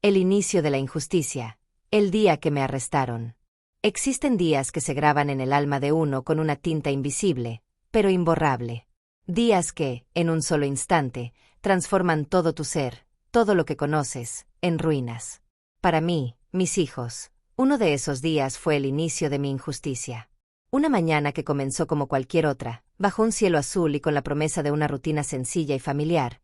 El inicio de la injusticia. El día que me arrestaron. Existen días que se graban en el alma de uno con una tinta invisible, pero imborrable. Días que, en un solo instante, transforman todo tu ser, todo lo que conoces, en ruinas. Para mí, mis hijos, uno de esos días fue el inicio de mi injusticia. Una mañana que comenzó como cualquier otra, bajo un cielo azul y con la promesa de una rutina sencilla y familiar,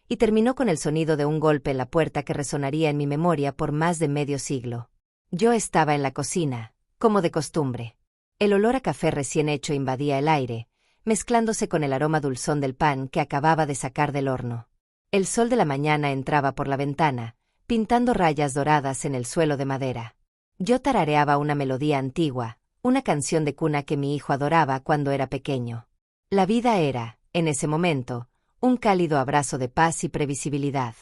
y terminó con el sonido de un golpe en la puerta que resonaría en mi memoria por más de medio siglo. Yo estaba en la cocina, como de costumbre. El olor a café recién hecho invadía el aire, mezclándose con el aroma dulzón del pan que acababa de sacar del horno. El sol de la mañana entraba por la ventana, pintando rayas doradas en el suelo de madera. Yo tarareaba una melodía antigua, una canción de cuna que mi hijo adoraba cuando era pequeño. La vida era, en ese momento, un cálido abrazo de paz y previsibilidad.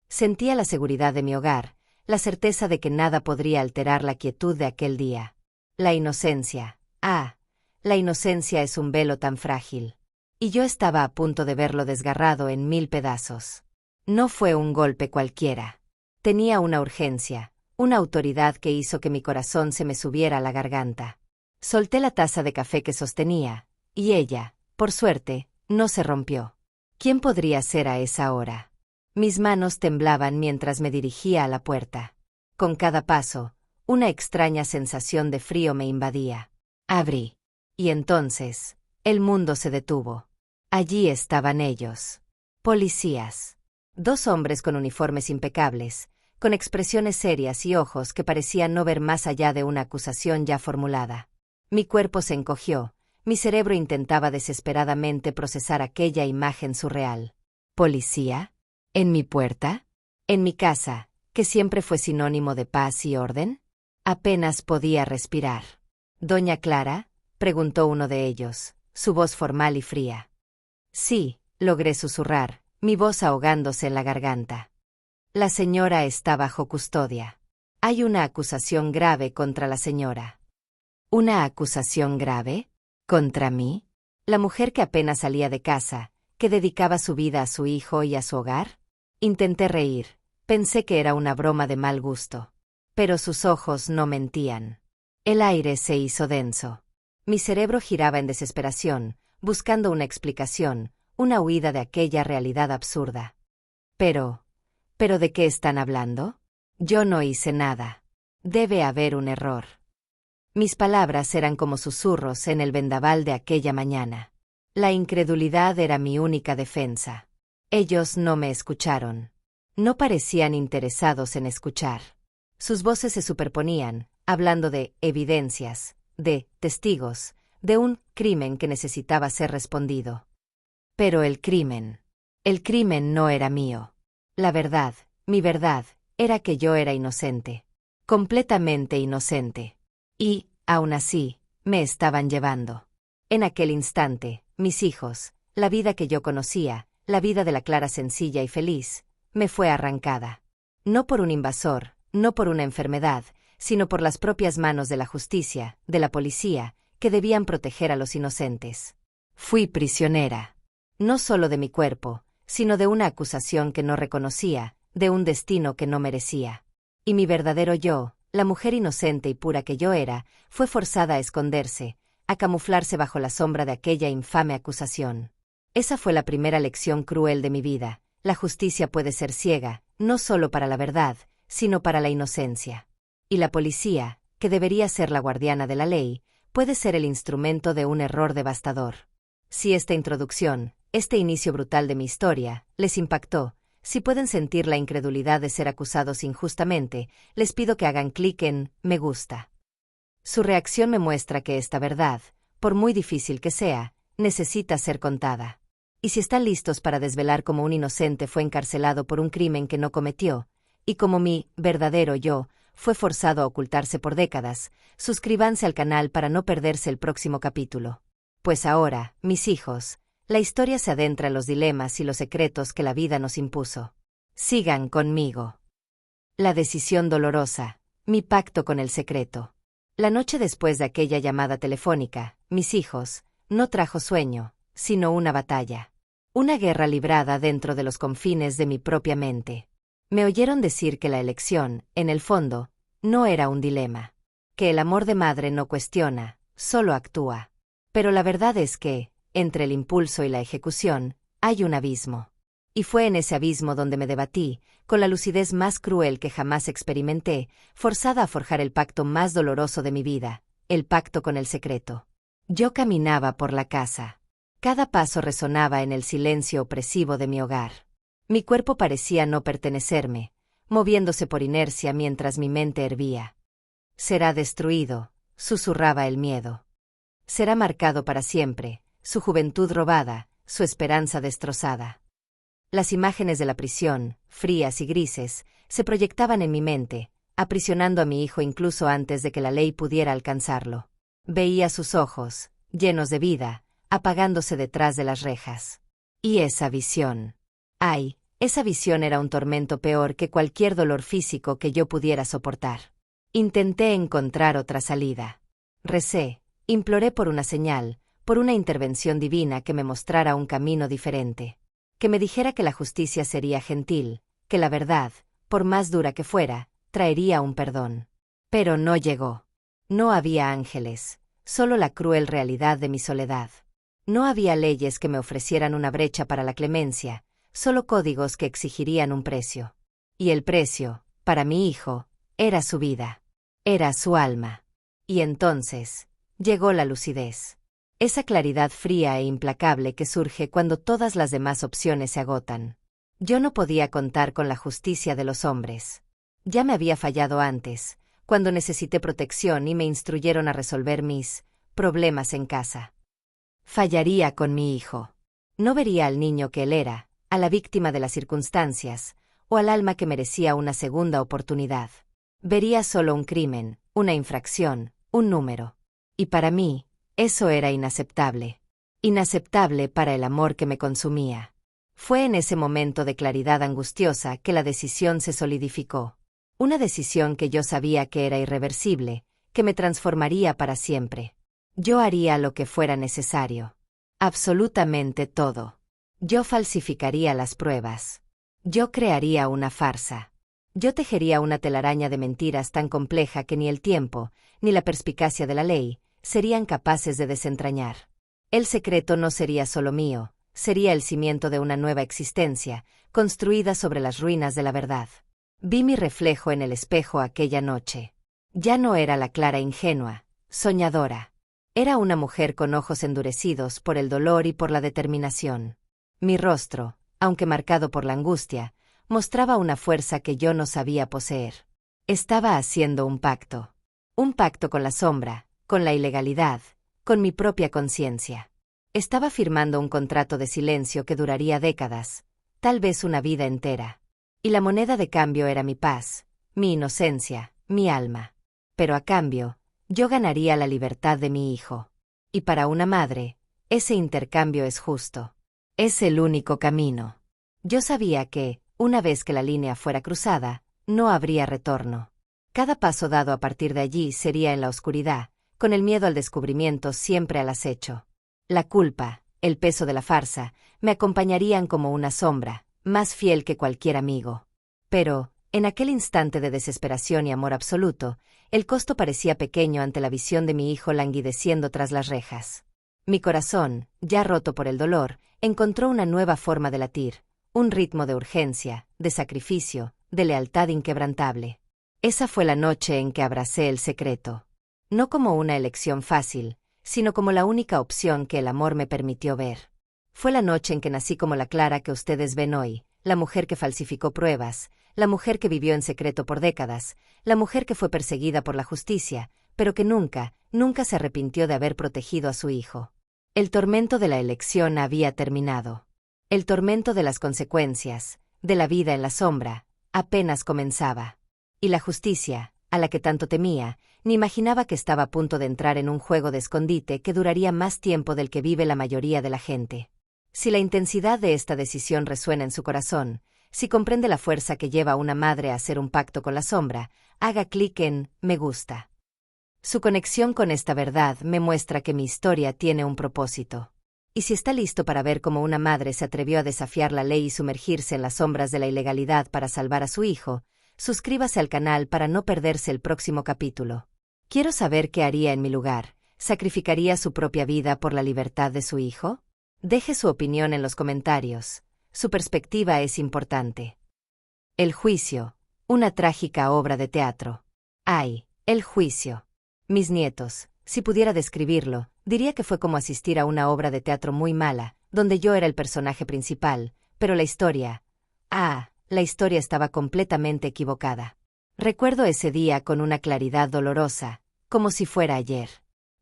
Sentía la seguridad de mi hogar, la certeza de que nada podría alterar la quietud de aquel día. La inocencia. La inocencia es un velo tan frágil. Y yo estaba a punto de verlo desgarrado en 1000 pedazos. No fue un golpe cualquiera. Tenía una urgencia, una autoridad que hizo que mi corazón se me subiera a la garganta. Solté la taza de café que sostenía, y ella, por suerte, no se rompió. ¿Quién podría ser a esa hora? Mis manos temblaban mientras me dirigía a la puerta. Con cada paso, una extraña sensación de frío me invadía. Abrí. Y entonces, el mundo se detuvo. Allí estaban ellos. Policías. 2 hombres con uniformes impecables, con expresiones serias y ojos que parecían no ver más allá de una acusación ya formulada. Mi cuerpo se encogió, mi cerebro intentaba desesperadamente procesar aquella imagen surreal. ¿Policía? ¿En mi puerta? ¿En mi casa, que siempre fue sinónimo de paz y orden? Apenas podía respirar. ¿Doña Clara?, preguntó uno de ellos, su voz formal y fría. Sí, logré susurrar, mi voz ahogándose en la garganta. La señora está bajo custodia. Hay una acusación grave contra la señora. ¿Una acusación grave? ¿Contra mí? ¿La mujer que apenas salía de casa, que dedicaba su vida a su hijo y a su hogar? Intenté reír, pensé que era una broma de mal gusto. Pero sus ojos no mentían. El aire se hizo denso. Mi cerebro giraba en desesperación, buscando una explicación, una huida de aquella realidad absurda. ¿Pero de qué están hablando? Yo no hice nada. Debe haber un error. Mis palabras eran como susurros en el vendaval de aquella mañana. La incredulidad era mi única defensa. Ellos no me escucharon. No parecían interesados en escuchar. Sus voces se superponían, hablando de evidencias, de testigos, de un crimen que necesitaba ser respondido. Pero el crimen no era mío. La verdad, mi verdad, era que yo era inocente. Completamente inocente. Y, aún así, me estaban llevando. En aquel instante, mis hijos, la vida que yo conocía, la vida de la Clara sencilla y feliz, me fue arrancada. No por un invasor, no por una enfermedad, sino por las propias manos de la justicia, de la policía, que debían proteger a los inocentes. Fui prisionera. No solo de mi cuerpo, sino de una acusación que no reconocía, de un destino que no merecía. Y mi verdadero yo, la mujer inocente y pura que yo era, fue forzada a esconderse, a camuflarse bajo la sombra de aquella infame acusación. Esa fue la primera lección cruel de mi vida. La justicia puede ser ciega, no solo para la verdad, sino para la inocencia. Y la policía, que debería ser la guardiana de la ley, puede ser el instrumento de un error devastador. Si esta introducción, este inicio brutal de mi historia, les impactó, si pueden sentir la incredulidad de ser acusados injustamente, les pido que hagan clic en me gusta. Su reacción me muestra que esta verdad, por muy difícil que sea, necesita ser contada. Y si están listos para desvelar cómo un inocente fue encarcelado por un crimen que no cometió, y cómo mi verdadero yo fue forzado a ocultarse por décadas, suscríbanse al canal para no perderse el próximo capítulo. Pues ahora, mis hijos, la historia se adentra en los dilemas y los secretos que la vida nos impuso. Sigan conmigo. La decisión dolorosa, mi pacto con el secreto. La noche después de aquella llamada telefónica, mis hijos, no trajo sueño, sino una batalla. Una guerra librada dentro de los confines de mi propia mente. Me oyeron decir que la elección, en el fondo, no era un dilema. Que el amor de madre no cuestiona, solo actúa. Pero la verdad es que, entre el impulso y la ejecución, hay un abismo. Y fue en ese abismo donde me debatí, con la lucidez más cruel que jamás experimenté, forzada a forjar el pacto más doloroso de mi vida, el pacto con el secreto. Yo caminaba por la casa. Cada paso resonaba en el silencio opresivo de mi hogar. Mi cuerpo parecía no pertenecerme, moviéndose por inercia mientras mi mente hervía. Será destruido, susurraba el miedo. Será marcado para siempre, su juventud robada, su esperanza destrozada. Las imágenes de la prisión, frías y grises, se proyectaban en mi mente, aprisionando a mi hijo incluso antes de que la ley pudiera alcanzarlo. Veía sus ojos, llenos de vida, apagándose detrás de las rejas. Y esa visión. ¡Ay! Esa visión era un tormento peor que cualquier dolor físico que yo pudiera soportar. Intenté encontrar otra salida. Recé, imploré por una señal, por una intervención divina que me mostrara un camino diferente. Que me dijera que la justicia sería gentil, que la verdad, por más dura que fuera, traería un perdón. Pero no llegó. No había ángeles, solo la cruel realidad de mi soledad. No había leyes que me ofrecieran una brecha para la clemencia, solo códigos que exigirían un precio. Y el precio, para mi hijo, era su vida. Era su alma. Y entonces, llegó la lucidez. Esa claridad fría e implacable que surge cuando todas las demás opciones se agotan. Yo no podía contar con la justicia de los hombres. Ya me había fallado antes, cuando necesité protección y me instruyeron a resolver mis problemas en casa. Fallaría con mi hijo. No vería al niño que él era, a la víctima de las circunstancias, o al alma que merecía una segunda oportunidad. Vería solo un crimen, una infracción, un número. Y para mí, eso era inaceptable. Inaceptable para el amor que me consumía. Fue en ese momento de claridad angustiosa que la decisión se solidificó. Una decisión que yo sabía que era irreversible, que me transformaría para siempre. Yo haría lo que fuera necesario. Absolutamente todo. Yo falsificaría las pruebas. Yo crearía una farsa. Yo tejería una telaraña de mentiras tan compleja que ni el tiempo, ni la perspicacia de la ley, serían capaces de desentrañar. El secreto no sería solo mío, sería el cimiento de una nueva existencia, construida sobre las ruinas de la verdad. Vi mi reflejo en el espejo aquella noche. Ya no era la Clara ingenua, soñadora. Era una mujer con ojos endurecidos por el dolor y por la determinación. Mi rostro, aunque marcado por la angustia, mostraba una fuerza que yo no sabía poseer. Estaba haciendo un pacto. Un pacto con la sombra, con la ilegalidad, con mi propia conciencia. Estaba firmando un contrato de silencio que duraría décadas, tal vez una vida entera. Y la moneda de cambio era mi paz, mi inocencia, mi alma. Pero a cambio, yo ganaría la libertad de mi hijo. Y para una madre, ese intercambio es justo. Es el único camino. Yo sabía que, una vez que la línea fuera cruzada, no habría retorno. Cada paso dado a partir de allí sería en la oscuridad, con el miedo al descubrimiento siempre al acecho. La culpa, el peso de la farsa, me acompañarían como una sombra, más fiel que cualquier amigo. Pero, en aquel instante de desesperación y amor absoluto, el costo parecía pequeño ante la visión de mi hijo languideciendo tras las rejas. Mi corazón, ya roto por el dolor, encontró una nueva forma de latir, un ritmo de urgencia, de sacrificio, de lealtad inquebrantable. Esa fue la noche en que abracé el secreto. No como una elección fácil, sino como la única opción que el amor me permitió ver. Fue la noche en que nací como la Clara que ustedes ven hoy, la mujer que falsificó pruebas, la mujer que vivió en secreto por décadas, la mujer que fue perseguida por la justicia, pero que nunca, nunca se arrepintió de haber protegido a su hijo. El tormento de la elección había terminado. El tormento de las consecuencias, de la vida en la sombra, apenas comenzaba. Y la justicia, a la que tanto temía, ni imaginaba que estaba a punto de entrar en un juego de escondite que duraría más tiempo del que vive la mayoría de la gente. Si la intensidad de esta decisión resuena en su corazón, si comprende la fuerza que lleva a una madre a hacer un pacto con la sombra, haga clic en me gusta. Su conexión con esta verdad me muestra que mi historia tiene un propósito. Y si está listo para ver cómo una madre se atrevió a desafiar la ley y sumergirse en las sombras de la ilegalidad para salvar a su hijo, suscríbase al canal para no perderse el próximo capítulo. Quiero saber qué haría en mi lugar. ¿Sacrificaría su propia vida por la libertad de su hijo? Deje su opinión en los comentarios. Su perspectiva es importante. El juicio. Una trágica obra de teatro. ¡Ay! El juicio. Mis nietos, si pudiera describirlo, diría que fue como asistir a una obra de teatro muy mala, donde yo era el personaje principal, pero la historia... la historia estaba completamente equivocada. Recuerdo ese día con una claridad dolorosa, como si fuera ayer.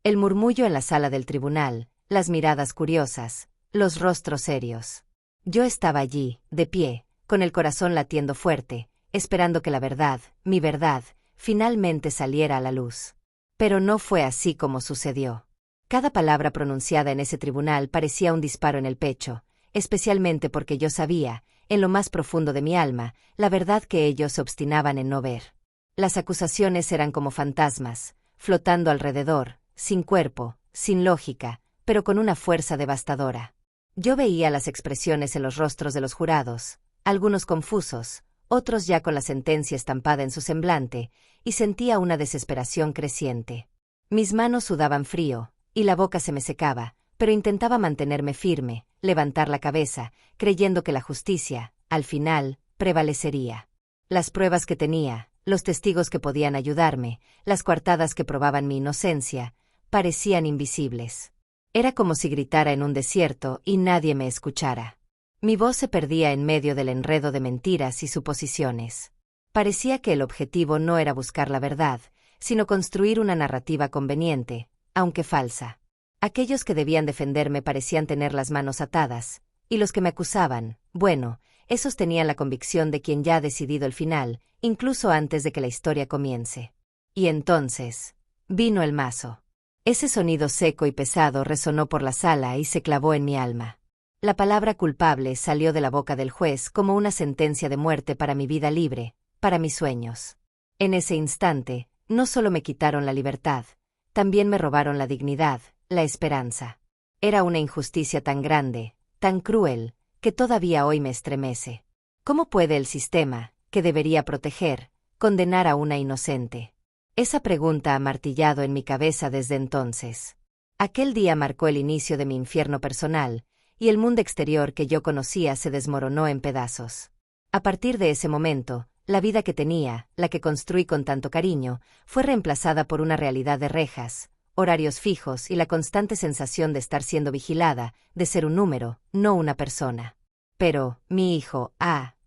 El murmullo en la sala del tribunal, las miradas curiosas, los rostros serios. Yo estaba allí, de pie, con el corazón latiendo fuerte, esperando que la verdad, mi verdad, finalmente saliera a la luz. Pero no fue así como sucedió. Cada palabra pronunciada en ese tribunal parecía un disparo en el pecho, especialmente porque yo sabía, en lo más profundo de mi alma, la verdad que ellos se obstinaban en no ver. Las acusaciones eran como fantasmas, flotando alrededor, sin cuerpo, sin lógica, pero con una fuerza devastadora. Yo veía las expresiones en los rostros de los jurados, algunos confusos, otros ya con la sentencia estampada en su semblante, y sentía una desesperación creciente. Mis manos sudaban frío, y la boca se me secaba, pero intentaba mantenerme firme, levantar la cabeza, creyendo que la justicia, al final, prevalecería. Las pruebas que tenía, los testigos que podían ayudarme, las coartadas que probaban mi inocencia, parecían invisibles. Era como si gritara en un desierto y nadie me escuchara. Mi voz se perdía en medio del enredo de mentiras y suposiciones. Parecía que el objetivo no era buscar la verdad, sino construir una narrativa conveniente, aunque falsa. Aquellos que debían defenderme parecían tener las manos atadas, y los que me acusaban, bueno, esos tenían la convicción de quien ya ha decidido el final, incluso antes de que la historia comience. Y entonces, vino el mazo. Ese sonido seco y pesado resonó por la sala y se clavó en mi alma. La palabra culpable salió de la boca del juez como una sentencia de muerte para mi vida libre, para mis sueños. En ese instante, no solo me quitaron la libertad, también me robaron la dignidad, la esperanza. Era una injusticia tan grande, tan cruel, que todavía hoy me estremece. ¿Cómo puede el sistema, que debería proteger, condenar a una inocente? Esa pregunta ha martillado en mi cabeza desde entonces. Aquel día marcó el inicio de mi infierno personal, y el mundo exterior que yo conocía se desmoronó en pedazos. A partir de ese momento, la vida que tenía, la que construí con tanto cariño, fue reemplazada por una realidad de rejas, horarios fijos y la constante sensación de estar siendo vigilada, de ser un número, no una persona. Pero, mi hijo,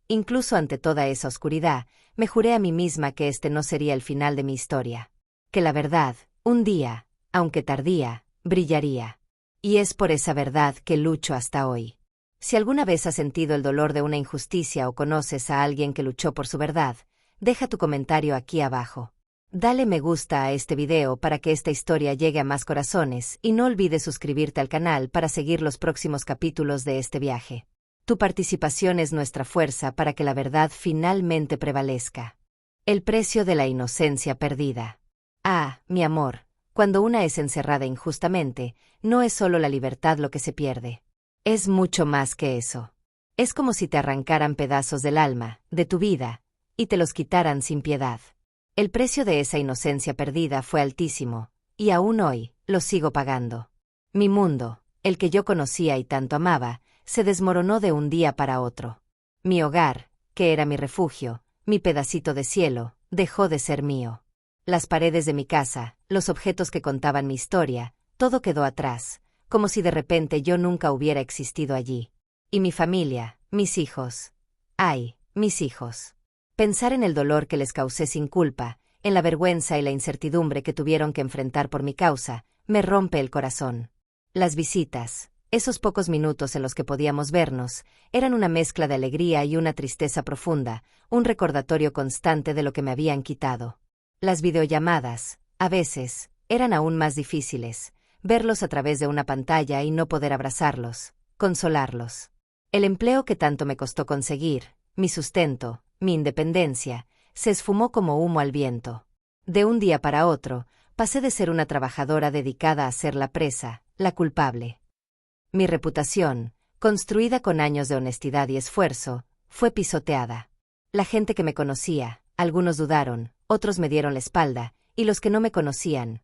incluso ante toda esa oscuridad, me juré a mí misma que este no sería el final de mi historia. Que la verdad, un día, aunque tardía, brillaría. Y es por esa verdad que lucho hasta hoy. Si alguna vez has sentido el dolor de una injusticia o conoces a alguien que luchó por su verdad, deja tu comentario aquí abajo. Dale me gusta a este video para que esta historia llegue a más corazones y no olvides suscribirte al canal para seguir los próximos capítulos de este viaje. Tu participación es nuestra fuerza para que la verdad finalmente prevalezca. El precio de la inocencia perdida. Mi amor, cuando una es encerrada injustamente, no es solo la libertad lo que se pierde. Es mucho más que eso. Es como si te arrancaran pedazos del alma, de tu vida, y te los quitaran sin piedad. El precio de esa inocencia perdida fue altísimo, y aún hoy, lo sigo pagando. Mi mundo, el que yo conocía y tanto amaba, se desmoronó de un día para otro. Mi hogar, que era mi refugio, mi pedacito de cielo, dejó de ser mío. Las paredes de mi casa, los objetos que contaban mi historia, todo quedó atrás, como si de repente yo nunca hubiera existido allí. Y mi familia, mis hijos. Mis hijos. Pensar en el dolor que les causé sin culpa, en la vergüenza y la incertidumbre que tuvieron que enfrentar por mi causa, me rompe el corazón. Las visitas, esos pocos minutos en los que podíamos vernos, eran una mezcla de alegría y una tristeza profunda, un recordatorio constante de lo que me habían quitado. Las videollamadas, a veces, eran aún más difíciles, verlos a través de una pantalla y no poder abrazarlos, consolarlos. El empleo que tanto me costó conseguir, mi sustento, mi independencia, se esfumó como humo al viento. De un día para otro, pasé de ser una trabajadora dedicada a ser la presa, la culpable. Mi reputación, construida con años de honestidad y esfuerzo, fue pisoteada. La gente que me conocía, algunos dudaron, otros me dieron la espalda, y los que no me conocían,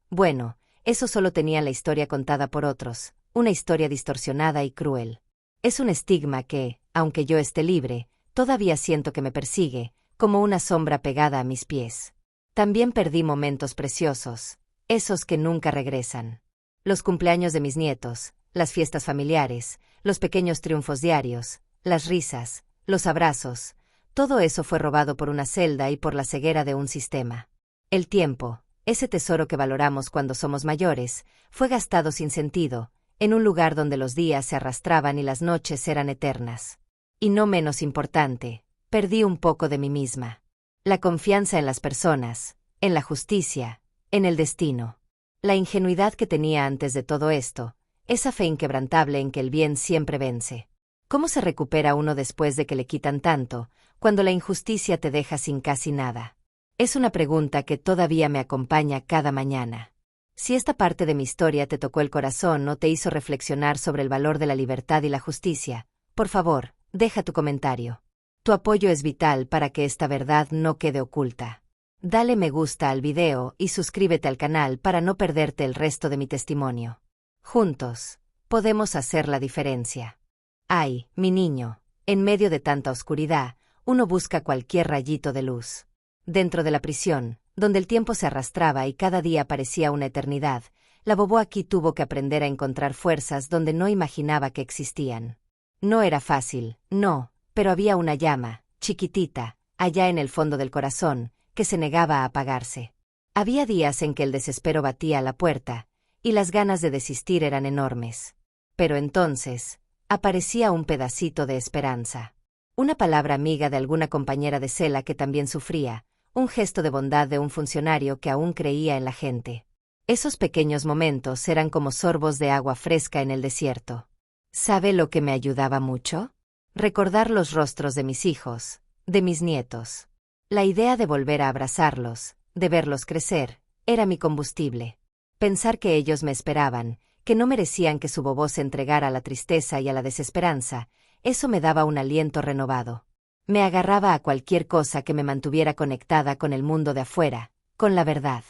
bueno, eso solo tenía la historia contada por otros, una historia distorsionada y cruel. Es un estigma que, aunque yo esté libre, todavía siento que me persigue, como una sombra pegada a mis pies. También perdí momentos preciosos, esos que nunca regresan. Los cumpleaños de mis nietos, las fiestas familiares, los pequeños triunfos diarios, las risas, los abrazos, todo eso fue robado por una celda y por la ceguera de un sistema. El tiempo, ese tesoro que valoramos cuando somos mayores, fue gastado sin sentido, en un lugar donde los días se arrastraban y las noches eran eternas. Y no menos importante, perdí un poco de mí misma. La confianza en las personas, en la justicia, en el destino. La ingenuidad que tenía antes de todo esto, esa fe inquebrantable en que el bien siempre vence. ¿Cómo se recupera uno después de que le quitan tanto, cuando la injusticia te deja sin casi nada? Es una pregunta que todavía me acompaña cada mañana. Si esta parte de mi historia te tocó el corazón o te hizo reflexionar sobre el valor de la libertad y la justicia, por favor, deja tu comentario. Tu apoyo es vital para que esta verdad no quede oculta. Dale me gusta al video y suscríbete al canal para no perderte el resto de mi testimonio. Juntos, podemos hacer la diferencia. Ay, mi niño, en medio de tanta oscuridad, uno busca cualquier rayito de luz. Dentro de la prisión, donde el tiempo se arrastraba y cada día parecía una eternidad, la Bobo aquí tuvo que aprender a encontrar fuerzas donde no imaginaba que existían. No era fácil, no, pero había una llama, chiquitita, allá en el fondo del corazón, que se negaba a apagarse. Había días en que el desespero batía a la puerta, y las ganas de desistir eran enormes. Pero entonces, aparecía un pedacito de esperanza. Una palabra amiga de alguna compañera de celda que también sufría, un gesto de bondad de un funcionario que aún creía en la gente. Esos pequeños momentos eran como sorbos de agua fresca en el desierto. ¿Sabe lo que me ayudaba mucho? Recordar los rostros de mis hijos, de mis nietos. La idea de volver a abrazarlos, de verlos crecer, era mi combustible. Pensar que ellos me esperaban, que no merecían que su Bobo se entregara a la tristeza y a la desesperanza, eso me daba un aliento renovado. Me agarraba a cualquier cosa que me mantuviera conectada con el mundo de afuera, con la verdad.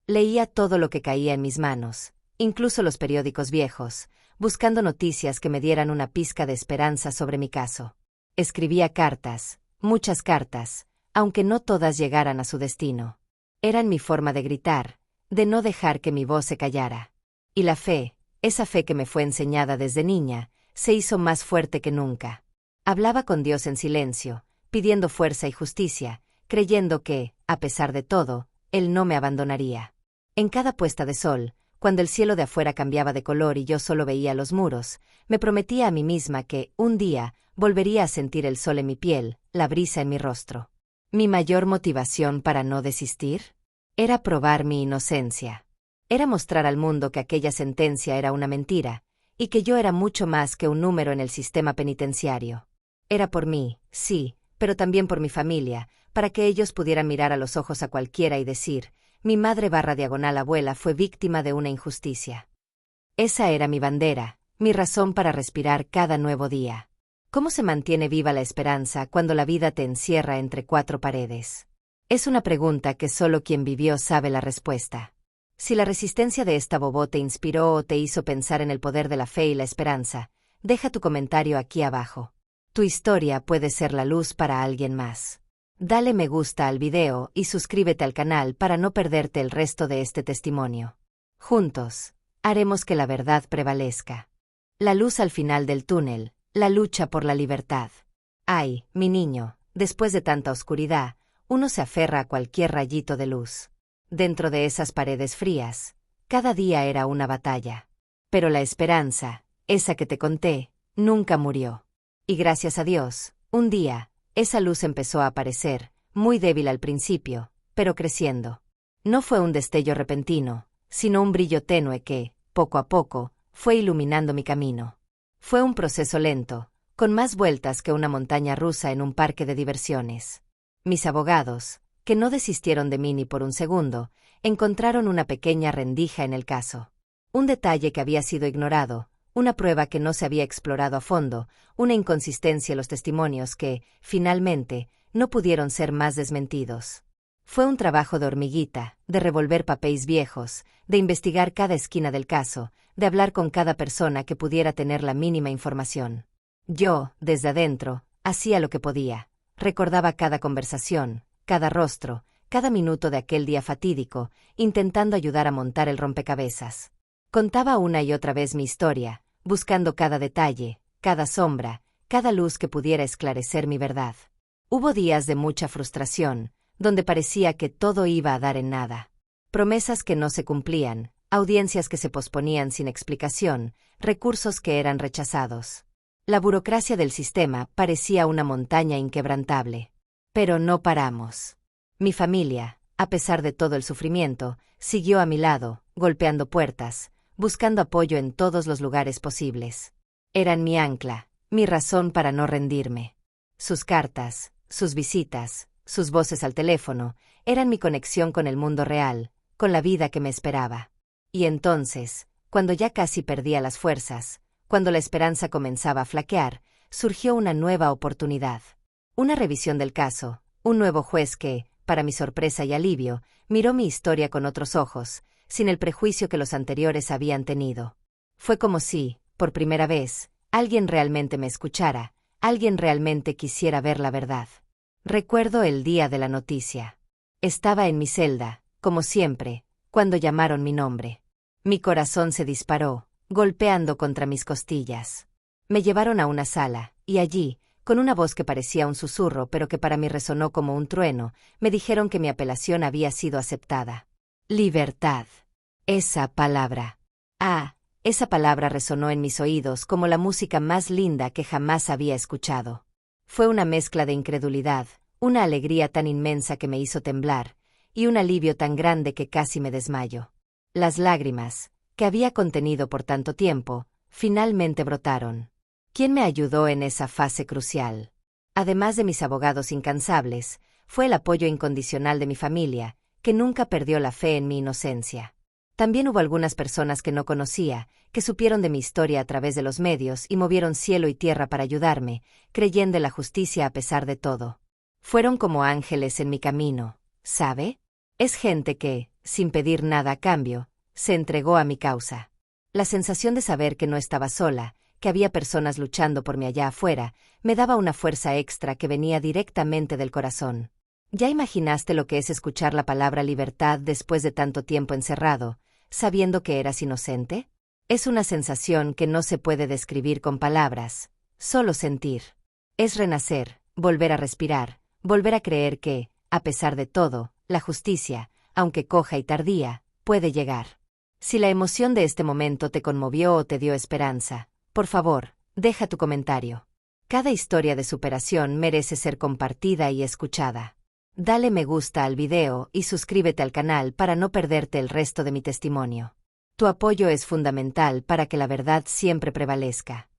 Leía todo lo que caía en mis manos, incluso los periódicos viejos, buscando noticias que me dieran una pizca de esperanza sobre mi caso. Escribía cartas, muchas cartas, aunque no todas llegaran a su destino. Eran mi forma de gritar, de no dejar que mi voz se callara. Y la fe, esa fe que me fue enseñada desde niña, se hizo más fuerte que nunca. Hablaba con Dios en silencio, pidiendo fuerza y justicia, creyendo que, a pesar de todo, Él no me abandonaría. En cada puesta de sol, cuando el cielo de afuera cambiaba de color y yo solo veía los muros, me prometía a mí misma que, un día, volvería a sentir el sol en mi piel, la brisa en mi rostro. ¿Mi mayor motivación para no desistir? Era probar mi inocencia. Era mostrar al mundo que aquella sentencia era una mentira, y que yo era mucho más que un número en el sistema penitenciario. Era por mí, sí, pero también por mi familia, para que ellos pudieran mirar a los ojos a cualquiera y decir, mi madre/abuela fue víctima de una injusticia. Esa era mi bandera, mi razón para respirar cada nuevo día. ¿Cómo se mantiene viva la esperanza cuando la vida te encierra entre cuatro paredes? Es una pregunta que solo quien vivió sabe la respuesta. Si la resistencia de esta Bobo te inspiró o te hizo pensar en el poder de la fe y la esperanza, deja tu comentario aquí abajo. Tu historia puede ser la luz para alguien más. Dale me gusta al video y suscríbete al canal para no perderte el resto de este testimonio. Juntos, haremos que la verdad prevalezca. La luz al final del túnel, la lucha por la libertad. Ay, mi niño, después de tanta oscuridad, uno se aferra a cualquier rayito de luz. Dentro de esas paredes frías, cada día era una batalla. Pero la esperanza, esa que te conté, nunca murió. Y gracias a Dios, un día, esa luz empezó a aparecer, muy débil al principio, pero creciendo. No fue un destello repentino, sino un brillo tenue que, poco a poco, fue iluminando mi camino. Fue un proceso lento, con más vueltas que una montaña rusa en un parque de diversiones. Mis abogados, que no desistieron de mí ni por un segundo, encontraron una pequeña rendija en el caso. Un detalle que había sido ignorado, una prueba que no se había explorado a fondo, una inconsistencia en los testimonios que, finalmente, no pudieron ser más desmentidos. Fue un trabajo de hormiguita, de revolver papeles viejos, de investigar cada esquina del caso, de hablar con cada persona que pudiera tener la mínima información. Yo, desde adentro, hacía lo que podía. Recordaba cada conversación, cada rostro, cada minuto de aquel día fatídico, intentando ayudar a montar el rompecabezas. Contaba una y otra vez mi historia, buscando cada detalle, cada sombra, cada luz que pudiera esclarecer mi verdad. Hubo días de mucha frustración, donde parecía que todo iba a dar en nada. Promesas que no se cumplían, audiencias que se posponían sin explicación, recursos que eran rechazados. La burocracia del sistema parecía una montaña inquebrantable. Pero no paramos. Mi familia, a pesar de todo el sufrimiento, siguió a mi lado, golpeando puertas, buscando apoyo en todos los lugares posibles. Eran mi ancla, mi razón para no rendirme. Sus cartas, sus visitas, sus voces al teléfono, eran mi conexión con el mundo real, con la vida que me esperaba. Y entonces, cuando ya casi perdía las fuerzas, cuando la esperanza comenzaba a flaquear, surgió una nueva oportunidad. Una revisión del caso, un nuevo juez que, para mi sorpresa y alivio, miró mi historia con otros ojos, sin el prejuicio que los anteriores habían tenido. Fue como si, por primera vez, alguien realmente me escuchara, alguien realmente quisiera ver la verdad. Recuerdo el día de la noticia. Estaba en mi celda, como siempre, cuando llamaron mi nombre. Mi corazón se disparó, golpeando contra mis costillas. Me llevaron a una sala, y allí, con una voz que parecía un susurro pero que para mí resonó como un trueno, me dijeron que mi apelación había sido aceptada. Libertad. Esa palabra. Esa palabra resonó en mis oídos como la música más linda que jamás había escuchado. Fue una mezcla de incredulidad, una alegría tan inmensa que me hizo temblar, y un alivio tan grande que casi me desmayo. Las lágrimas, que había contenido por tanto tiempo, finalmente brotaron. ¿Quién me ayudó en esa fase crucial? Además de mis abogados incansables, fue el apoyo incondicional de mi familia, que nunca perdió la fe en mi inocencia. También hubo algunas personas que no conocía, que supieron de mi historia a través de los medios y movieron cielo y tierra para ayudarme, creyendo en la justicia a pesar de todo. Fueron como ángeles en mi camino, ¿sabe? Es gente que, sin pedir nada a cambio, se entregó a mi causa. La sensación de saber que no estaba sola, que había personas luchando por mí allá afuera, me daba una fuerza extra que venía directamente del corazón. ¿Ya imaginaste lo que es escuchar la palabra libertad después de tanto tiempo encerrado, sabiendo que eras inocente? Es una sensación que no se puede describir con palabras, solo sentir. Es renacer, volver a respirar, volver a creer que, a pesar de todo, la justicia, aunque coja y tardía, puede llegar. Si la emoción de este momento te conmovió o te dio esperanza, por favor, deja tu comentario. Cada historia de superación merece ser compartida y escuchada. Dale me gusta al video y suscríbete al canal para no perderte el resto de mi testimonio. Tu apoyo es fundamental para que la verdad siempre prevalezca.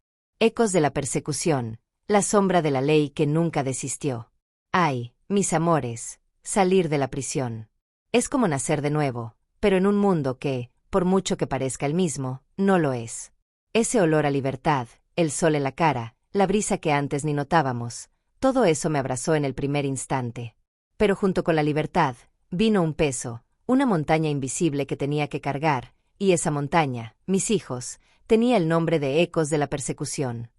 Ecos de la persecución, la sombra de la ley que nunca desistió. Ay, mis amores, salir de la prisión. Es como nacer de nuevo, pero en un mundo que, por mucho que parezca el mismo, no lo es. Ese olor a libertad, el sol en la cara, la brisa que antes ni notábamos, todo eso me abrazó en el primer instante. Pero junto con la libertad, vino un peso, una montaña invisible que tenía que cargar, y esa montaña, mis hijos, tenía el nombre de Ecos de la persecución.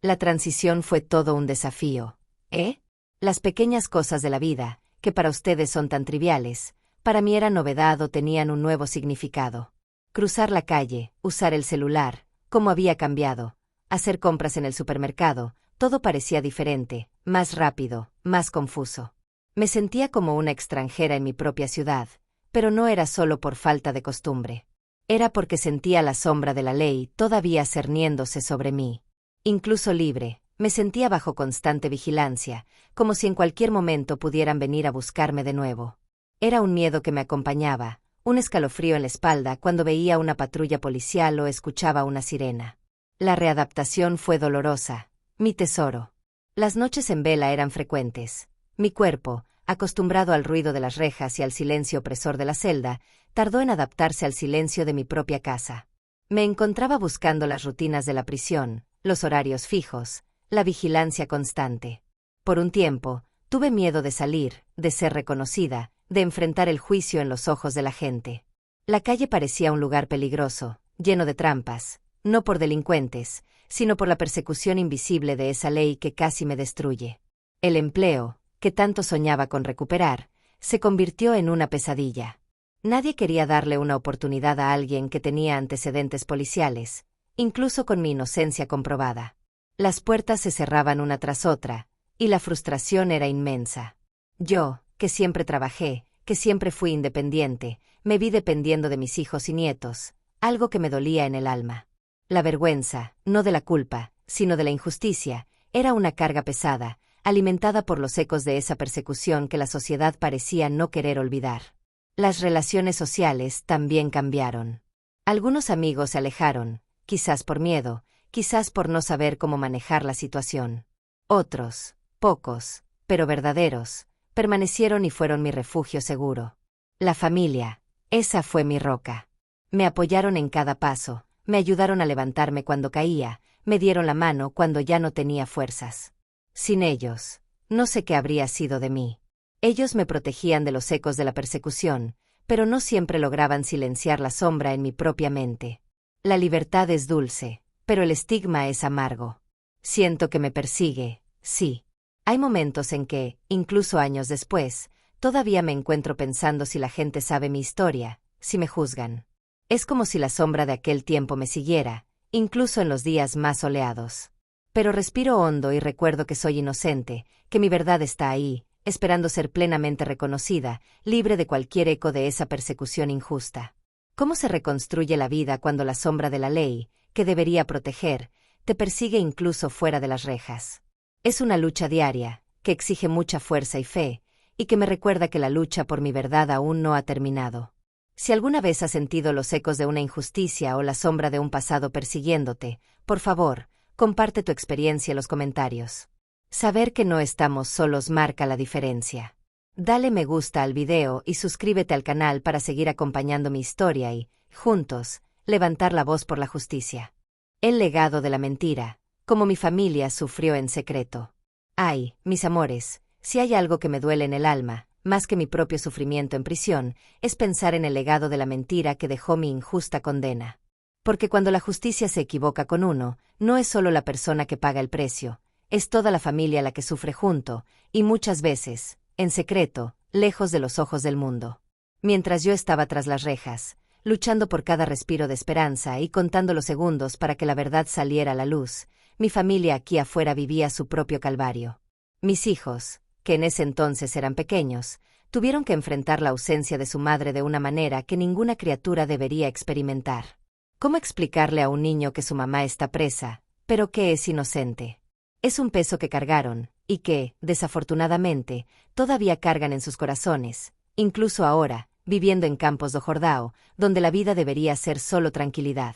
La transición fue todo un desafío, ¿eh? Las pequeñas cosas de la vida, que para ustedes son tan triviales, para mí eran novedad o tenían un nuevo significado. Cruzar la calle, usar el celular, cómo había cambiado, hacer compras en el supermercado, todo parecía diferente, más rápido, más confuso. Me sentía como una extranjera en mi propia ciudad, pero no era solo por falta de costumbre. Era porque sentía la sombra de la ley todavía cerniéndose sobre mí. Incluso libre, me sentía bajo constante vigilancia, como si en cualquier momento pudieran venir a buscarme de nuevo. Era un miedo que me acompañaba, un escalofrío en la espalda cuando veía una patrulla policial o escuchaba una sirena. La readaptación fue dolorosa, mi tesoro. Las noches en vela eran frecuentes. Mi cuerpo, acostumbrado al ruido de las rejas y al silencio opresor de la celda, tardó en adaptarse al silencio de mi propia casa. Me encontraba buscando las rutinas de la prisión, los horarios fijos, la vigilancia constante. Por un tiempo, tuve miedo de salir, de ser reconocida, de enfrentar el juicio en los ojos de la gente. La calle parecía un lugar peligroso, lleno de trampas, no por delincuentes, sino por la persecución invisible de esa ley que casi me destruye. El empleo, que tanto soñaba con recuperar, se convirtió en una pesadilla. Nadie quería darle una oportunidad a alguien que tenía antecedentes policiales, incluso con mi inocencia comprobada. Las puertas se cerraban una tras otra, y la frustración era inmensa. Yo, que siempre trabajé, que siempre fui independiente, me vi dependiendo de mis hijos y nietos, algo que me dolía en el alma. La vergüenza, no de la culpa, sino de la injusticia, era una carga pesada, alimentada por los ecos de esa persecución que la sociedad parecía no querer olvidar. Las relaciones sociales también cambiaron. Algunos amigos se alejaron, quizás por miedo, quizás por no saber cómo manejar la situación. Otros, pocos, pero verdaderos, permanecieron y fueron mi refugio seguro. La familia, esa fue mi roca. Me apoyaron en cada paso, me ayudaron a levantarme cuando caía, me dieron la mano cuando ya no tenía fuerzas. Sin ellos, no sé qué habría sido de mí. Ellos me protegían de los ecos de la persecución, pero no siempre lograban silenciar la sombra en mi propia mente. La libertad es dulce, pero el estigma es amargo. Siento que me persigue, sí. Hay momentos en que, incluso años después, todavía me encuentro pensando si la gente sabe mi historia, si me juzgan. Es como si la sombra de aquel tiempo me siguiera, incluso en los días más soleados. Pero respiro hondo y recuerdo que soy inocente, que mi verdad está ahí, esperando ser plenamente reconocida, libre de cualquier eco de esa persecución injusta. ¿Cómo se reconstruye la vida cuando la sombra de la ley, que debería proteger, te persigue incluso fuera de las rejas? Es una lucha diaria, que exige mucha fuerza y fe, y que me recuerda que la lucha por mi verdad aún no ha terminado. Si alguna vez has sentido los ecos de una injusticia o la sombra de un pasado persiguiéndote, por favor, comparte tu experiencia en los comentarios. Saber que no estamos solos marca la diferencia. Dale me gusta al video y suscríbete al canal para seguir acompañando mi historia y, juntos, levantar la voz por la justicia. El legado de la mentira, como mi familia sufrió en secreto. Ay, mis amores, si hay algo que me duele en el alma, más que mi propio sufrimiento en prisión, es pensar en el legado de la mentira que dejó mi injusta condena. Porque cuando la justicia se equivoca con uno, no es solo la persona que paga el precio, es toda la familia la que sufre junto, y muchas veces, en secreto, lejos de los ojos del mundo. Mientras yo estaba tras las rejas, luchando por cada respiro de esperanza y contando los segundos para que la verdad saliera a la luz, mi familia aquí afuera vivía su propio calvario. Mis hijos, que en ese entonces eran pequeños, tuvieron que enfrentar la ausencia de su madre de una manera que ninguna criatura debería experimentar. ¿Cómo explicarle a un niño que su mamá está presa, pero que es inocente? Es un peso que cargaron, y que, desafortunadamente, todavía cargan en sus corazones, incluso ahora, viviendo en Campos do Jordão, donde la vida debería ser solo tranquilidad.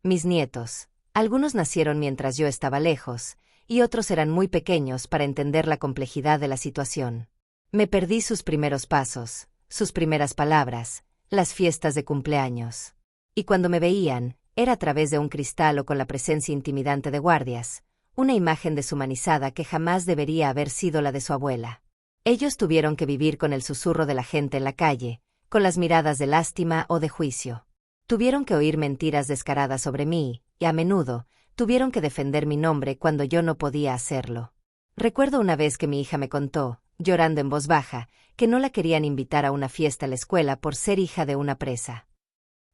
Mis nietos, algunos nacieron mientras yo estaba lejos, y otros eran muy pequeños para entender la complejidad de la situación. Me perdí sus primeros pasos, sus primeras palabras, las fiestas de cumpleaños. Y cuando me veían, era a través de un cristal o con la presencia intimidante de guardias, una imagen deshumanizada que jamás debería haber sido la de su abuela. Ellos tuvieron que vivir con el susurro de la gente en la calle, con las miradas de lástima o de juicio. Tuvieron que oír mentiras descaradas sobre mí, y a menudo, tuvieron que defender mi nombre cuando yo no podía hacerlo. Recuerdo una vez que mi hija me contó, llorando en voz baja, que no la querían invitar a una fiesta a la escuela por ser hija de una presa.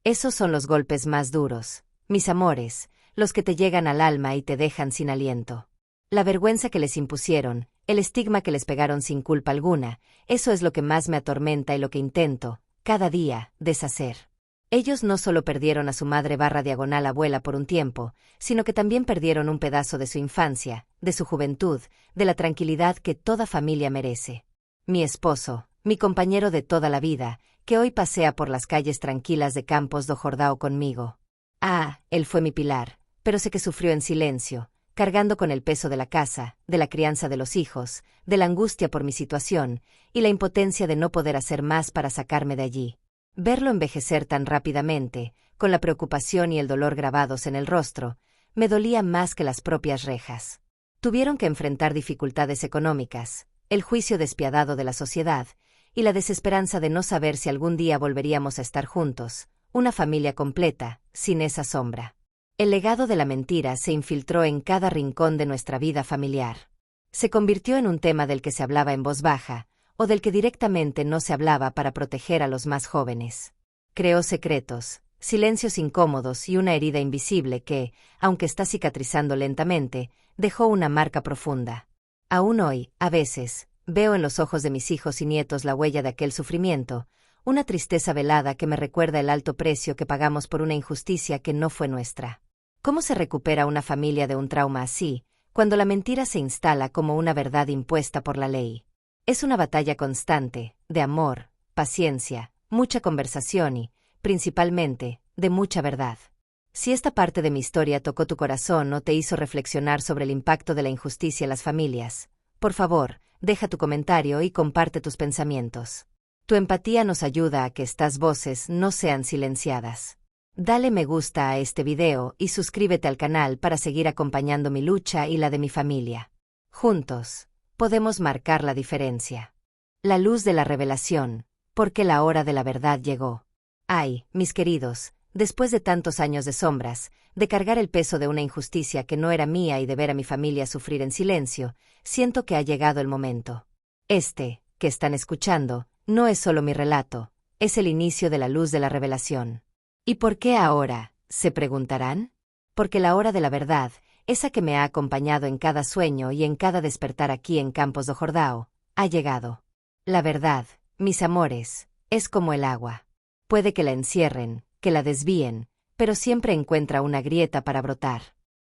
Esos son los golpes más duros, mis amores, los que te llegan al alma y te dejan sin aliento. La vergüenza que les impusieron, el estigma que les pegaron sin culpa alguna, eso es lo que más me atormenta y lo que intento, cada día, deshacer. Ellos no solo perdieron a su madre/diagonal abuela por un tiempo, sino que también perdieron un pedazo de su infancia, de su juventud, de la tranquilidad que toda familia merece. Mi esposo, mi compañero de toda la vida, que hoy pasea por las calles tranquilas de Campos do Jordão conmigo. Ah, él fue mi pilar, pero sé que sufrió en silencio, cargando con el peso de la casa, de la crianza de los hijos, de la angustia por mi situación, y la impotencia de no poder hacer más para sacarme de allí. Verlo envejecer tan rápidamente, con la preocupación y el dolor grabados en el rostro, me dolía más que las propias rejas. Tuvieron que enfrentar dificultades económicas, el juicio despiadado de la sociedad, y la desesperanza de no saber si algún día volveríamos a estar juntos, una familia completa, sin esa sombra. El legado de la mentira se infiltró en cada rincón de nuestra vida familiar. Se convirtió en un tema del que se hablaba en voz baja, o del que directamente no se hablaba para proteger a los más jóvenes. Creó secretos, silencios incómodos y una herida invisible que, aunque está cicatrizando lentamente, dejó una marca profunda. Aún hoy, a veces, veo en los ojos de mis hijos y nietos la huella de aquel sufrimiento, una tristeza velada que me recuerda el alto precio que pagamos por una injusticia que no fue nuestra. ¿Cómo se recupera una familia de un trauma así, cuando la mentira se instala como una verdad impuesta por la ley? Es una batalla constante, de amor, paciencia, mucha conversación y, principalmente, de mucha verdad. Si esta parte de mi historia tocó tu corazón o te hizo reflexionar sobre el impacto de la injusticia en las familias, por favor, deja tu comentario y comparte tus pensamientos. Tu empatía nos ayuda a que estas voces no sean silenciadas. Dale me gusta a este video y suscríbete al canal para seguir acompañando mi lucha y la de mi familia. Juntos, podemos marcar la diferencia. La luz de la revelación, porque la hora de la verdad llegó. Ay, mis queridos, después de tantos años de sombras, de cargar el peso de una injusticia que no era mía y de ver a mi familia sufrir en silencio, siento que ha llegado el momento. Este, que están escuchando, no es solo mi relato, es el inicio de la luz de la revelación. ¿Y por qué ahora?, se preguntarán. Porque la hora de la verdad, esa que me ha acompañado en cada sueño y en cada despertar aquí en Campos do Jordão, ha llegado. La verdad, mis amores, es como el agua. Puede que la encierren, que la desvíen, pero siempre encuentra una grieta para brotar.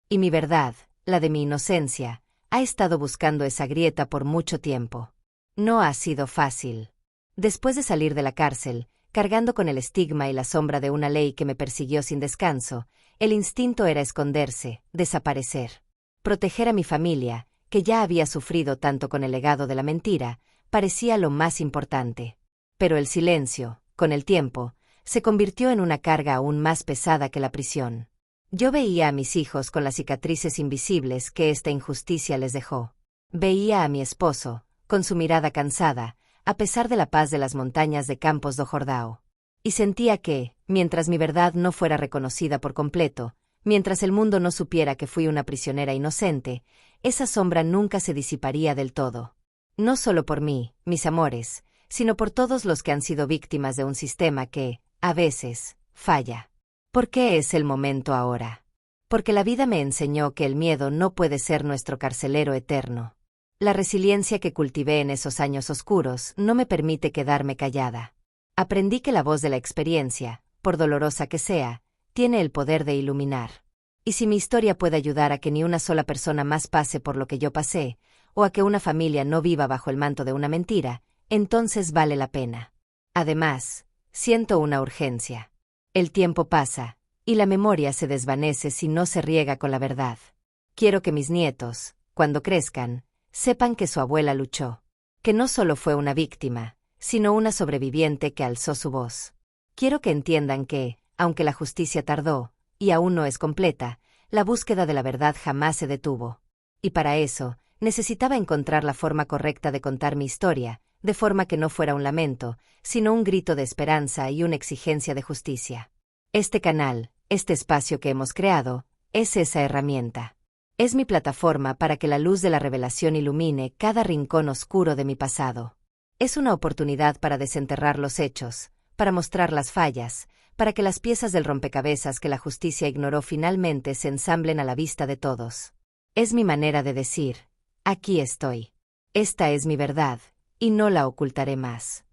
Y mi verdad, la de mi inocencia, ha estado buscando esa grieta por mucho tiempo. No ha sido fácil. Después de salir de la cárcel, cargando con el estigma y la sombra de una ley que me persiguió sin descanso, el instinto era esconderse, desaparecer. Proteger a mi familia, que ya había sufrido tanto con el legado de la mentira, parecía lo más importante. Pero el silencio, con el tiempo, se convirtió en una carga aún más pesada que la prisión. Yo veía a mis hijos con las cicatrices invisibles que esta injusticia les dejó. Veía a mi esposo, con su mirada cansada, a pesar de la paz de las montañas de Campos do Jordão. Y sentía que, mientras mi verdad no fuera reconocida por completo, mientras el mundo no supiera que fui una prisionera inocente, esa sombra nunca se disiparía del todo. No solo por mí, mis amores, sino por todos los que han sido víctimas de un sistema que, a veces, falla. ¿Por qué es el momento ahora? Porque la vida me enseñó que el miedo no puede ser nuestro carcelero eterno. La resiliencia que cultivé en esos años oscuros no me permite quedarme callada. Aprendí que la voz de la experiencia, por dolorosa que sea, tiene el poder de iluminar. Y si mi historia puede ayudar a que ni una sola persona más pase por lo que yo pasé, o a que una familia no viva bajo el manto de una mentira, entonces vale la pena. Además, siento una urgencia. El tiempo pasa, y la memoria se desvanece si no se riega con la verdad. Quiero que mis nietos, cuando crezcan, sepan que su abuela luchó, que no solo fue una víctima, sino una sobreviviente que alzó su voz. Quiero que entiendan que, aunque la justicia tardó, y aún no es completa, la búsqueda de la verdad jamás se detuvo. Y para eso, necesitaba encontrar la forma correcta de contar mi historia, de forma que no fuera un lamento, sino un grito de esperanza y una exigencia de justicia. Este canal, este espacio que hemos creado, es esa herramienta. Es mi plataforma para que la luz de la revelación ilumine cada rincón oscuro de mi pasado. Es una oportunidad para desenterrar los hechos, para mostrar las fallas, para que las piezas del rompecabezas que la justicia ignoró finalmente se ensamblen a la vista de todos. Es mi manera de decir, aquí estoy. Esta es mi verdad, y no la ocultaré más.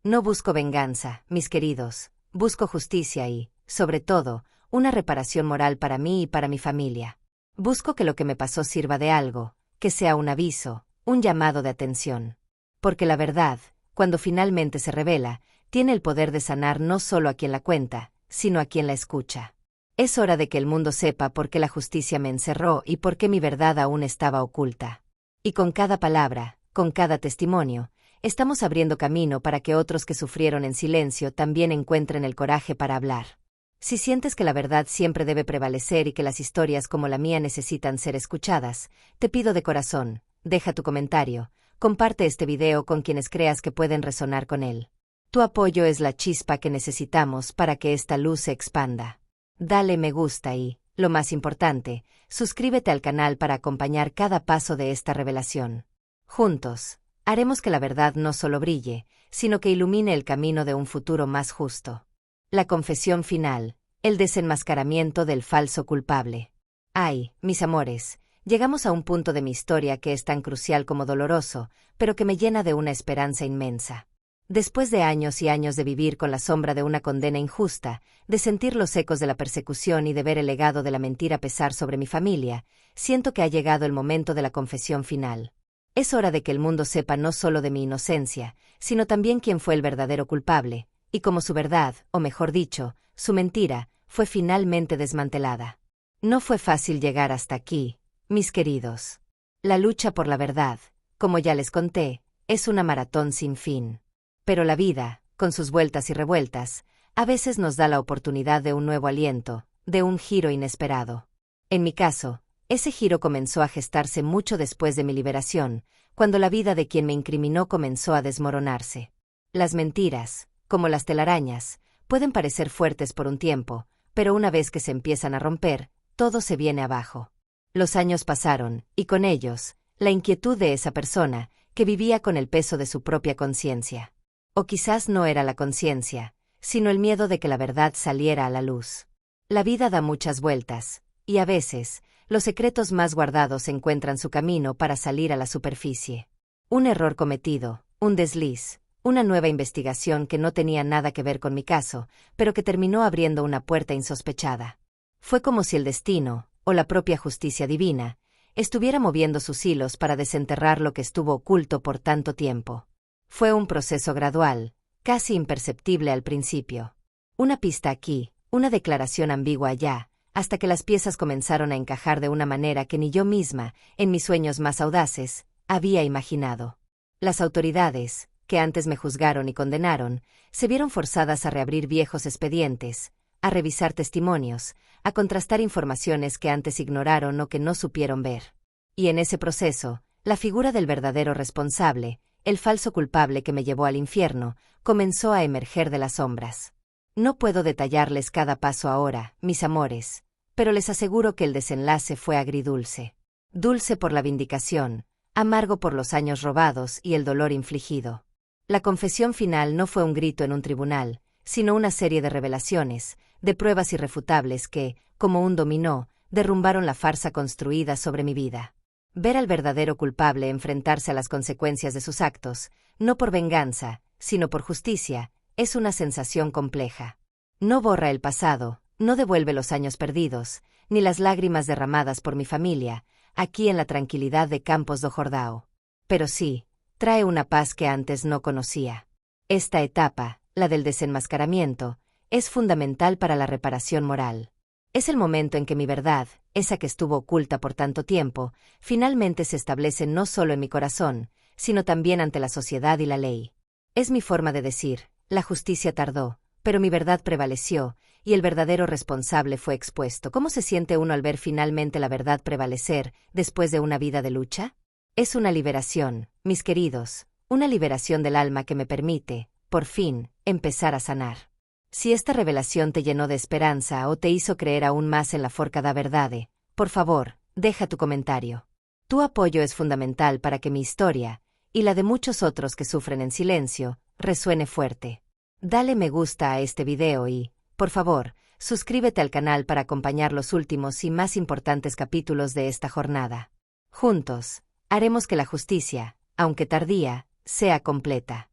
No busco venganza, mis queridos, busco justicia y, sobre todo, una reparación moral para mí y para mi familia. Busco que lo que me pasó sirva de algo, que sea un aviso, un llamado de atención. Porque la verdad, cuando finalmente se revela, tiene el poder de sanar no solo a quien la cuenta, sino a quien la escucha. Es hora de que el mundo sepa por qué la justicia me encerró y por qué mi verdad aún estaba oculta. Y con cada palabra, con cada testimonio, estamos abriendo camino para que otros que sufrieron en silencio también encuentren el coraje para hablar. Si sientes que la verdad siempre debe prevalecer y que las historias como la mía necesitan ser escuchadas, te pido de corazón, deja tu comentario, comparte este video con quienes creas que pueden resonar con él. Tu apoyo es la chispa que necesitamos para que esta luz se expanda. Dale me gusta y, lo más importante, suscríbete al canal para acompañar cada paso de esta revelación. Juntos, haremos que la verdad no solo brille, sino que ilumine el camino de un futuro más justo. La confesión final, el desenmascaramiento del falso culpable. Ay, mis amores, llegamos a un punto de mi historia que es tan crucial como doloroso, pero que me llena de una esperanza inmensa. Después de años y años de vivir con la sombra de una condena injusta, de sentir los ecos de la persecución y de ver el legado de la mentira pesar sobre mi familia, siento que ha llegado el momento de la confesión final. Es hora de que el mundo sepa no solo de mi inocencia, sino también quién fue el verdadero culpable, y cómo su verdad, o mejor dicho, su mentira, fue finalmente desmantelada. No fue fácil llegar hasta aquí, mis queridos. La lucha por la verdad, como ya les conté, es una maratón sin fin. Pero la vida, con sus vueltas y revueltas, a veces nos da la oportunidad de un nuevo aliento, de un giro inesperado. En mi caso, ese giro comenzó a gestarse mucho después de mi liberación, cuando la vida de quien me incriminó comenzó a desmoronarse. Las mentiras, como las telarañas, pueden parecer fuertes por un tiempo, pero una vez que se empiezan a romper, todo se viene abajo. Los años pasaron, y con ellos, la inquietud de esa persona, que vivía con el peso de su propia conciencia. O quizás no era la conciencia, sino el miedo de que la verdad saliera a la luz. La vida da muchas vueltas, y a veces, los secretos más guardados encuentran su camino para salir a la superficie. Un error cometido, un desliz, una nueva investigación que no tenía nada que ver con mi caso, pero que terminó abriendo una puerta insospechada. Fue como si el destino, o la propia justicia divina, estuviera moviendo sus hilos para desenterrar lo que estuvo oculto por tanto tiempo. Fue un proceso gradual, casi imperceptible al principio. Una pista aquí, una declaración ambigua allá, hasta que las piezas comenzaron a encajar de una manera que ni yo misma, en mis sueños más audaces, había imaginado. Las autoridades, que antes me juzgaron y condenaron, se vieron forzadas a reabrir viejos expedientes, a revisar testimonios, a contrastar informaciones que antes ignoraron o que no supieron ver. Y en ese proceso, la figura del verdadero responsable, el falso culpable que me llevó al infierno, comenzó a emerger de las sombras. No puedo detallarles cada paso ahora, mis amores, pero les aseguro que el desenlace fue agridulce. Dulce por la vindicación, amargo por los años robados y el dolor infligido. La confesión final no fue un grito en un tribunal, sino una serie de revelaciones, de pruebas irrefutables que, como un dominó, derrumbaron la farsa construida sobre mi vida. Ver al verdadero culpable enfrentarse a las consecuencias de sus actos, no por venganza, sino por justicia, es una sensación compleja. No borra el pasado, no devuelve los años perdidos, ni las lágrimas derramadas por mi familia, aquí en la tranquilidad de Campos do Jordão. Pero sí, trae una paz que antes no conocía. Esta etapa, la del desenmascaramiento, es fundamental para la reparación moral. Es el momento en que mi verdad, esa que estuvo oculta por tanto tiempo, finalmente se establece no solo en mi corazón, sino también ante la sociedad y la ley. Es mi forma de decir, la justicia tardó, pero mi verdad prevaleció, y el verdadero responsable fue expuesto. ¿Cómo se siente uno al ver finalmente la verdad prevalecer, después de una vida de lucha? Es una liberación, mis queridos, una liberación del alma que me permite, por fin, empezar a sanar. Si esta revelación te llenó de esperanza o te hizo creer aún más en la forca da verdade, por favor, deja tu comentario. Tu apoyo es fundamental para que mi historia, y la de muchos otros que sufren en silencio, resuene fuerte. Dale me gusta a este video y, por favor, suscríbete al canal para acompañar los últimos y más importantes capítulos de esta jornada. Juntos, haremos que la justicia, aunque tardía, sea completa.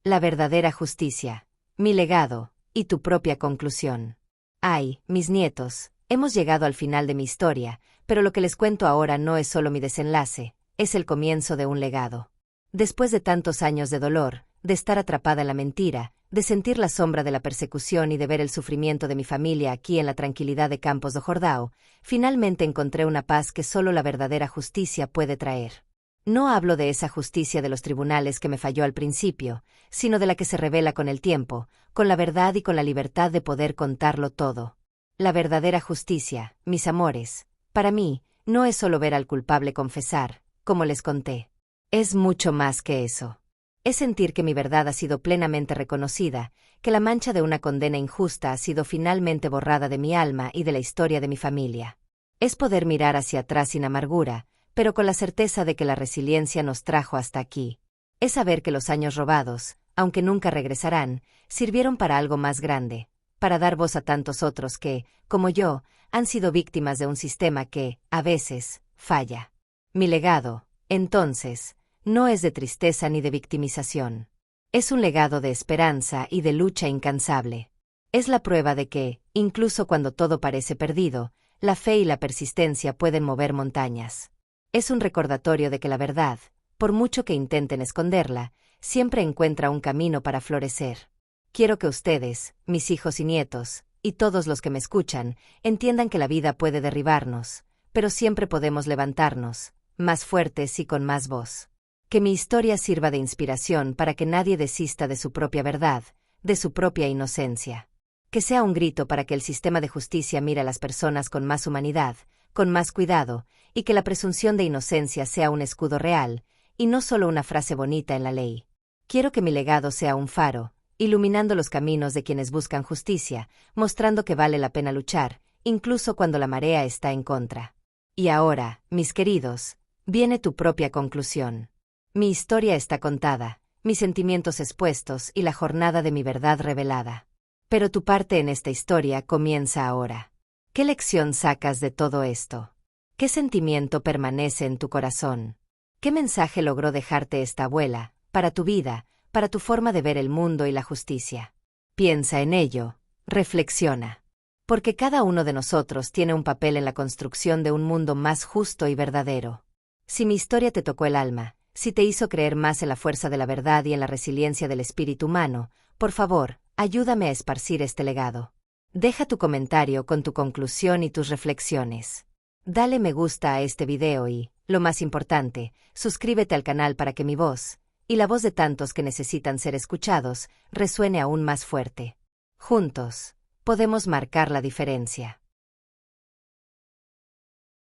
La verdadera justicia, mi legado, y tu propia conclusión. Ay, mis nietos, hemos llegado al final de mi historia, pero lo que les cuento ahora no es solo mi desenlace, es el comienzo de un legado. Después de tantos años de dolor, de estar atrapada en la mentira, de sentir la sombra de la persecución y de ver el sufrimiento de mi familia aquí en la tranquilidad de Campos do Jordão, finalmente encontré una paz que solo la verdadera justicia puede traer. No hablo de esa justicia de los tribunales que me falló al principio, sino de la que se revela con el tiempo, con la verdad y con la libertad de poder contarlo todo. La verdadera justicia, mis amores, para mí, no es solo ver al culpable confesar, como les conté. Es mucho más que eso. Es sentir que mi verdad ha sido plenamente reconocida, que la mancha de una condena injusta ha sido finalmente borrada de mi alma y de la historia de mi familia. Es poder mirar hacia atrás sin amargura, pero con la certeza de que la resiliencia nos trajo hasta aquí. Es saber que los años robados, aunque nunca regresarán, sirvieron para algo más grande, para dar voz a tantos otros que, como yo, han sido víctimas de un sistema que, a veces, falla. Mi legado, entonces, no es de tristeza ni de victimización. Es un legado de esperanza y de lucha incansable. Es la prueba de que, incluso cuando todo parece perdido, la fe y la persistencia pueden mover montañas. Es un recordatorio de que la verdad, por mucho que intenten esconderla, siempre encuentra un camino para florecer. Quiero que ustedes, mis hijos y nietos, y todos los que me escuchan, entiendan que la vida puede derribarnos, pero siempre podemos levantarnos, más fuertes y con más voz. Que mi historia sirva de inspiración para que nadie desista de su propia verdad, de su propia inocencia. Que sea un grito para que el sistema de justicia mire a las personas con más humanidad, con más cuidado, y que la presunción de inocencia sea un escudo real, y no solo una frase bonita en la ley. Quiero que mi legado sea un faro, iluminando los caminos de quienes buscan justicia, mostrando que vale la pena luchar, incluso cuando la marea está en contra. Y ahora, mis queridos, viene tu propia conclusión. Mi historia está contada, mis sentimientos expuestos y la jornada de mi verdad revelada. Pero tu parte en esta historia comienza ahora. ¿Qué lección sacas de todo esto? ¿Qué sentimiento permanece en tu corazón? ¿Qué mensaje logró dejarte esta abuela, para tu vida, para tu forma de ver el mundo y la justicia? Piensa en ello, reflexiona. Porque cada uno de nosotros tiene un papel en la construcción de un mundo más justo y verdadero. Si mi historia te tocó el alma, si te hizo creer más en la fuerza de la verdad y en la resiliencia del espíritu humano, por favor, ayúdame a esparcir este legado. Deja tu comentario con tu conclusión y tus reflexiones. Dale me gusta a este video y, lo más importante, suscríbete al canal para que mi voz, y la voz de tantos que necesitan ser escuchados, resuene aún más fuerte. Juntos, podemos marcar la diferencia.